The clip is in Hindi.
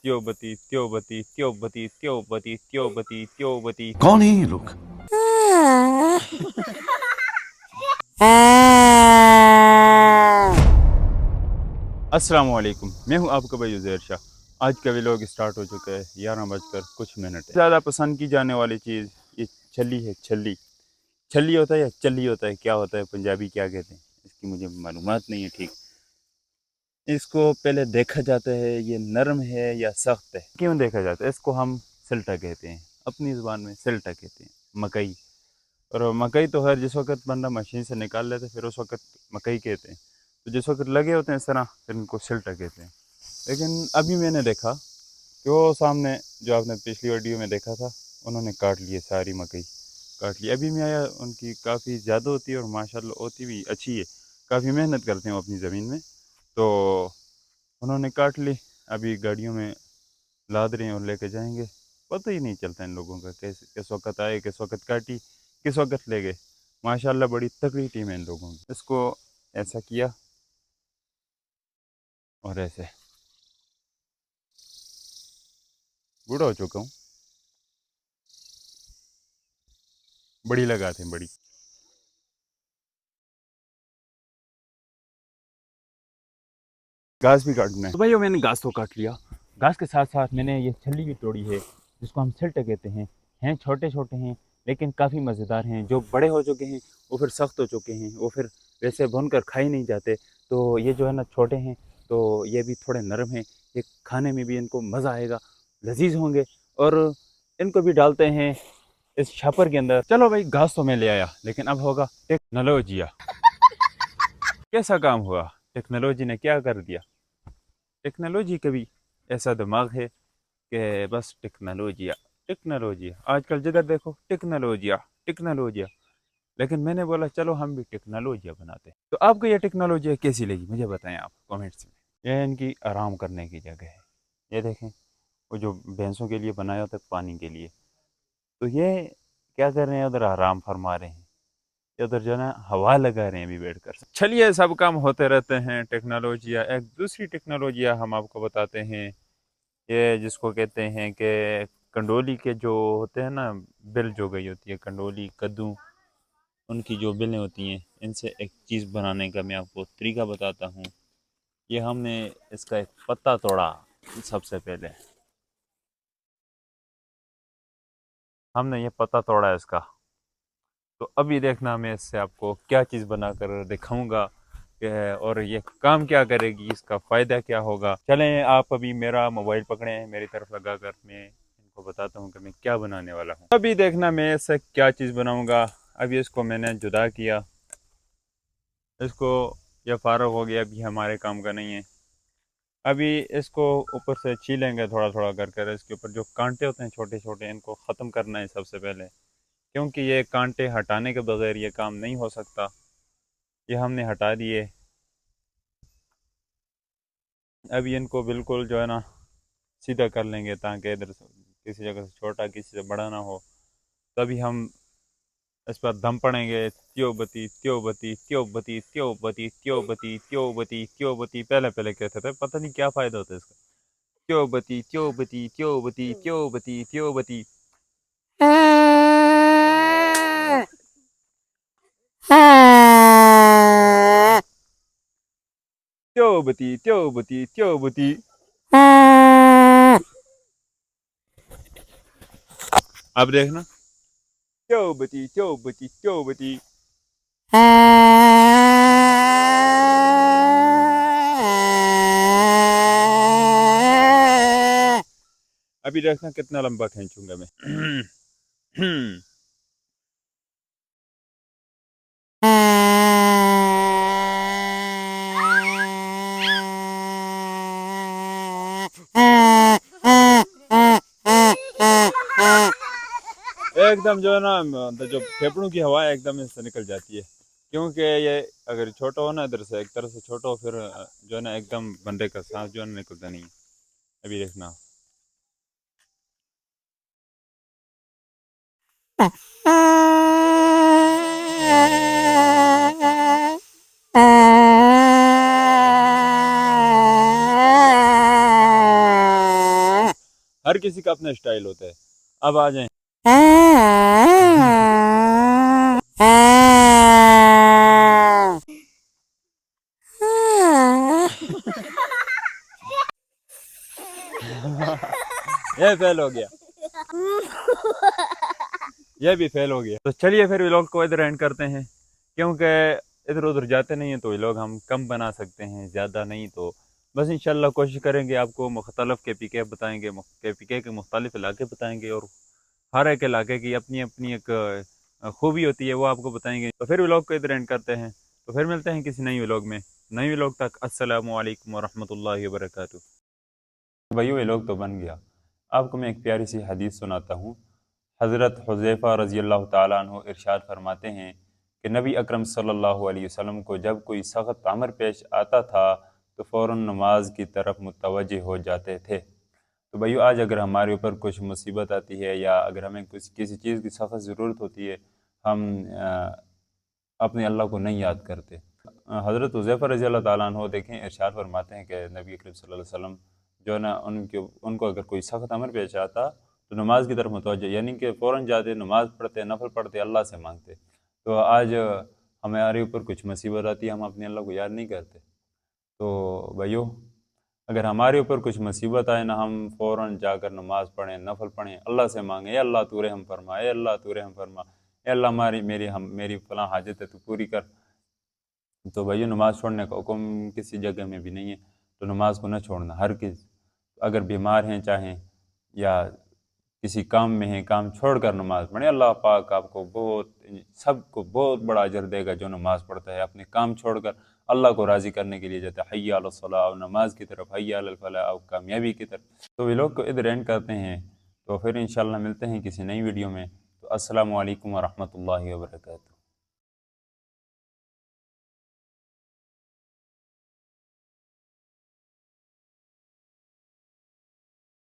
त्योबती त्योबती त्योबती त्योबती त्योबती त्योबती। कौन है ये लोग? अस्सलाम वालेकुम, मैं हूं आपका भाई उज़ैर शाह। आज का व्लॉग स्टार्ट हो चुका है, 11 बजकर कुछ मिनट है। ज़्यादा पसंद की जाने वाली चीज़ ये छली है। छली छली होता है या चली होता है, क्या होता है, पंजाबी क्या कहते हैं इसकी मुझे मालूमात नहीं है ठीक। इसको पहले देखा जाता है ये नरम है या सख्त है। क्यों देखा जाता है? इसको हम सिल्टा कहते हैं, अपनी ज़ुबान में सिल्टा कहते हैं, मकई। और मकई तो हर जिस वक्त बंदा मशीन से निकाल लेते फिर उस वक्त मकई कहते हैं। तो जिस वक्त लगे होते हैं इस तरह फिर इनको सिल्टा कहते हैं। लेकिन अभी मैंने देखा कि वो सामने जो आपने पिछली वीडियो में देखा था, उन्होंने काट लिए, सारी मकई काट ली। अभी मैं आया, उनकी काफ़ी ज़्यादा होती है और माशाल्लाह होती भी अच्छी है। काफ़ी मेहनत करते हैं वो अपनी ज़मीन में। तो उन्होंने काट ली, अभी गाड़ियों में लाद रहे हैं और लेके जाएंगे। पता ही नहीं चलता इन लोगों का, कैसे किस वक्त आए, किस वक्त काटी, किस वक्त ले गए। माशाल्लाह बड़ी तगड़ी टीम है इन लोगों की। इसको ऐसा किया और ऐसे बूढ़ा हो चुका हूँ, बड़ी लगाते हैं बड़ी। घास भी काटना है तो भाई मैंने घास तो काट लिया। घास के साथ साथ मैंने ये छल्ली भी तोड़ी है, जिसको हम सिल्ट कहते हैं छोटे छोटे हैं लेकिन काफ़ी मज़ेदार हैं। जो बड़े हो चुके हैं वो फिर सख्त हो चुके हैं, वो फिर वैसे भुनकर खाए नहीं जाते। तो ये जो है ना छोटे हैं, तो ये भी थोड़े नरम हैं, ये खाने में भी इनको मज़ा आएगा, लजीज होंगे। और इनको भी डालते हैं इस छापर के अंदर। चलो भाई, घास तो मैं ले आया, लेकिन अब होगा टेक्नोलॉजिया। कैसा काम हुआ? टेक्नोलॉजी ने क्या कर दिया? टेक्नोलॉजी का भी ऐसा दिमाग है कि बस टेक्नोलॉजिया टेक्नोलॉजिया, आजकल जिधर देखो टेक्नोलॉजिया टेक्नोलॉजिया। लेकिन मैंने बोला चलो हम भी टेक्नोलॉजिया बनाते हैं। तो आपको ये टेक्नोलॉजिया कैसी लगी मुझे बताएं आप कमेंट्स में। यह इनकी आराम करने की जगह है। ये देखें, वो जो भैंसों के लिए बनाया होता है पानी के लिए, तो ये क्या कर रहे हैं, उधर आराम फरमा रहे हैं, उधर जो है ना हवा लगा रहे हैं अभी बैठकर। चलिए, सब काम होते रहते हैं। टेक्नोलॉजिया, एक दूसरी टेक्नोलॉजिया हम आपको बताते हैं। ये जिसको कहते हैं कि कंडोली के जो होते हैं ना, बिल जो गई होती है, कंडोली कद्दू, उनकी जो बिलें होती हैं, इनसे एक चीज़ बनाने का मैं आपको तरीका बताता हूँ। ये हमने इसका एक पत्ता तोड़ा। सबसे पहले हमने ये पत्ता तोड़ा इसका। तो अभी देखना मैं इससे आपको क्या चीज़ बनाकर दिखाऊंगा और ये काम क्या करेगी, इसका फ़ायदा क्या होगा। चलें, आप अभी मेरा मोबाइल पकड़ें, मेरी तरफ लगाकर मैं इनको बताता हूँ कि मैं क्या बनाने वाला हूँ। अभी देखना मैं इससे क्या चीज़ बनाऊंगा। अभी इसको मैंने जुदा किया, इसको, यह फारग हो गया, अभी हमारे काम का नहीं है। अभी इसको ऊपर से छीलेंगे थोड़ा थोड़ा कर कर। इसके ऊपर जो कांटे होते हैं छोटे छोटे, इनको ख़त्म करना है सबसे पहले, क्योंकि ये कांटे हटाने के बगैर ये काम नहीं हो सकता। ये हमने हटा दिए। अभी इनको बिल्कुल जो है ना सीधा कर लेंगे, ताकि इधर से किसी जगह से छोटा किसी से बड़ा ना हो। तभी हम इस पर दम पड़ेंगे। त्योबती त्योबती त्योबती त्योबती त्योबती त्योबती त्योबती। पहले पहले कहते थे, पता नहीं क्या फ़ायदा होता है इसका। त्योबती त्योबती त्योबती त्योबती त्योबती। त्योबती त्योबती त्योबती। अब देखना, त्योबती त्योबती त्योबती। अभी देखना कितना लंबा खींचूंगा मैं। एकदम जो है ना, अंदर जो फेफड़ों की हवा है एकदम इससे निकल जाती है। क्योंकि ये अगर छोटा हो ना, इधर से एक तरह से छोटा हो, फिर जो है ना एकदम बंदे का सांस जो है ना निकलता नहीं है। अभी देखना। हर किसी का अपना स्टाइल होता है। अब आ जाएं। ये फेल हो गया, ये भी फेल हो गया। तो चलिए फिर व्लॉग को इधर एंड करते हैं, क्योंकि इधर उधर जाते नहीं हैं तो व्लॉग हम कम बना सकते हैं, ज़्यादा नहीं। तो बस इंशाल्लाह कोशिश करेंगे आपको मुख्तलिफ के बताएंगे, के मुख्तलिफ इलाके बताएंगे, और हर एक इलाके की अपनी अपनी एक खूबी होती है, वो आपको बताएंगे। तो फिर व्लॉग को इधर एंड करते हैं। तो फिर मिलते हैं किसी नई व्लॉग में। नई व्लॉग तक अस्सलामु अलैकुम वरहमतुल्लाहि वबरकातुहू। भाइयों व्लॉग तो बन गया। आपको मैं एक प्यारी सी हदीस सुनाता हूँ। हज़रत हुज़ैफ़ा रज़ी अल्लाह ताला अन्हु इरशाद फरमाते हैं कि नबी अकरम सल्लल्लाहु अलैहि वसल्लम को जब कोई सख्त अमर पेश आता था तो फ़ौरन नमाज की तरफ मुतवज्जह हो जाते थे। तो भाइयों आज अगर हमारे ऊपर कुछ मुसीबत आती है या अगर हमें कुछ किसी चीज़ की सख्त ज़रूरत होती है, हम अपने अल्लाह को नहीं याद करते। हज़रत हुज़ैफ़ा रज़ी अल्लाह ताला अन्हु देखें इरशाद फरमाते हैं कि नबी अकरम सल्लल्लाहु अलैहि वसल्लम जो है ना, उनको अगर कोई सख्त अमर पेश आता तो नमाज की तरफ मुतवज्जह, यानी कि फ़ौरन जाते, नमाज़ पढ़ते, नफल पढ़ते, अल्लाह से मांगते। तो आज हमारे ऊपर कुछ मुसीबत आती है, हम अपने अल्लाह को याद नहीं करते। तो भाइयों अगर हमारे ऊपर कुछ मुसीबत आए ना, हम फ़ौरन जाकर नमाज़ पढ़ें, नफल पढ़ें, अल्लाह से मांगें, या अल्लाह तू रहम फरमा, या अल्लाह तू रहम फरमा, या अल्लाह हमारी मेरी फ़लाँ हाजत है तू पूरी कर। तो भाइयों नमाज़ छोड़ने का हुक्म किसी जगह में भी नहीं है, तो नमाज को न छोड़ना। हर किस अगर बीमार हैं चाहें या किसी काम में हैं, काम छोड़कर नमाज पढ़ें। अल्लाह पाक आपको सबको बहुत बड़ा अजर देगा जो नमाज पढ़ता है, अपने काम छोड़कर अल्लाह को राज़ी करने के लिए जाता है। हय्या अलस सलाह, और नमाज की तरफ, हय्या अलल फलाह, और कामयाबी की तरफ। तो वे लोग को इधर एंड करते हैं। तो फिर इंशाल्लाह मिलते हैं किसी नई वीडियो में। तो अस्सलामु अलैकुम वरहमतुल्लाहि वबरकातुहू।